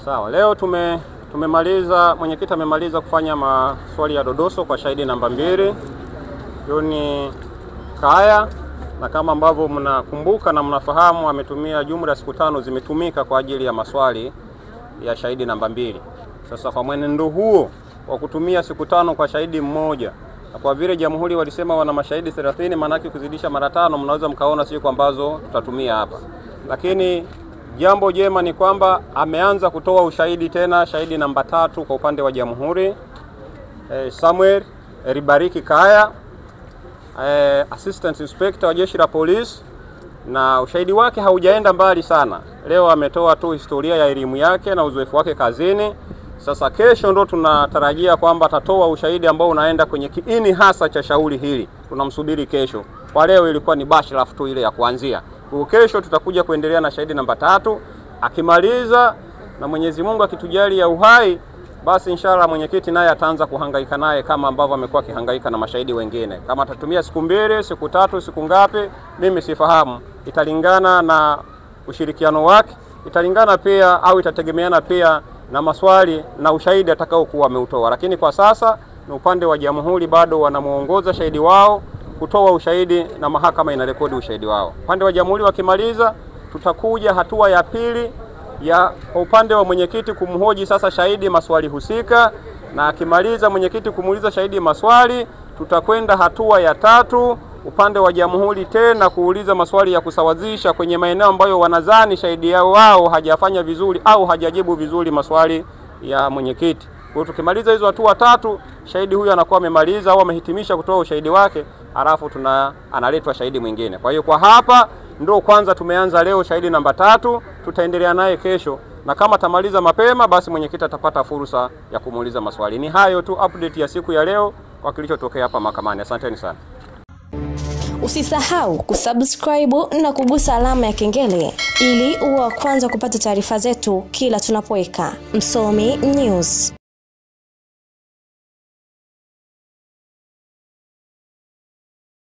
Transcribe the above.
Sawa, leo tumemaliza, mwenyekiti amemaliza kufanya maswali ya dodoso kwa shahidi namba 2. Hiyo ni Kaya, na kama ambavyo mnakumbuka na mnafahamu ametumia jumla ya siku 5 zimetumika kwa ajili ya maswali ya shahidi namba 2. Sasa kwa mwenendo huo wa kutumia siku 5 kwa shahidi mmoja, na kwa vile jamhuri walisema wana mashahidi 30, maana yake kuzidisha mara 5 mnaweza mkaona siku ambazo tutatumia hapa. Lakini jambo jema ni kwamba ameanza kutoa ushahidi tena shahidi namba 3 kwa upande wa jamhuri, Samuel Ribariki Kaya, Assistant Inspector wa Jeshi la Polisi, na ushahidi wake haujaenda mbali sana. Leo ametoa tu historia ya elimu yake na uzoefu wake kazini. Sasa kesho ndo tunatarajia kwamba atatoa ushahidi ambao unaenda kwenye kiini hasa cha shauri hili. Tunamsubiri kesho. Kwa leo ilikuwa ni bachelor tu ile ya kuanzia. Kwa kesho tutakuja kuendelea na shahidi namba 3. Akimaliza na Mwenyezi Mungu akitujali ya uhai, basi inshallah mwenyekiti naye ataanza kuhangaika naye kama ambavyo amekuwa akihangaika na mashahidi wengine. Kama atatumia siku 2, siku 3, siku ngapi, mimi sifahamu. Italingana na ushirikiano wake, italingana pia au itategemeana pia na maswali na ushahidi atakao kuwa ameutoa. Lakini kwa sasa ni upande wa jamhuri bado wanamuongoza shahidi wao kutoa ushahidi na mahakama inarekodi ushahidi wao. Upande wa jamhuri wakimaliza, tutakuja hatua ya pili ya upande wa mwenyekiti kumhoji sasa shahidi maswali husika, na akimaliza mwenyekiti kumuuliza shahidi maswali, tutakwenda hatua ya 3 upande wa jamhuri tena kuuliza maswali ya kusawazisha kwenye maeneo ambayo wanadhani shahidi wao hajafanya vizuri au hajajibu vizuri maswali ya mwenyekiti. Kwa hiyo tukimaliza hizo hatua 3, shahidi huyu anakuwa amemaliza au amehitimisha kutoa ushahidi wake, alafu analetwa shahidi mwingine. Kwa hiyo kwa hapa ndio kwanza tumeanza leo shahidi namba 3, tutaendelea naye kesho, na kama tamaliza mapema basi mwenyekiti atapata fursa ya kumuuliza maswali. Ni hayo tu update ya siku ya leo kwa kilichotokea hapa mahakamani. Asanteni sana. Usisahau kusubscribe na kugusa alama ya kengele ili uwe wa kwanza kupata taarifa zetu kila tunapoweka Msomi News.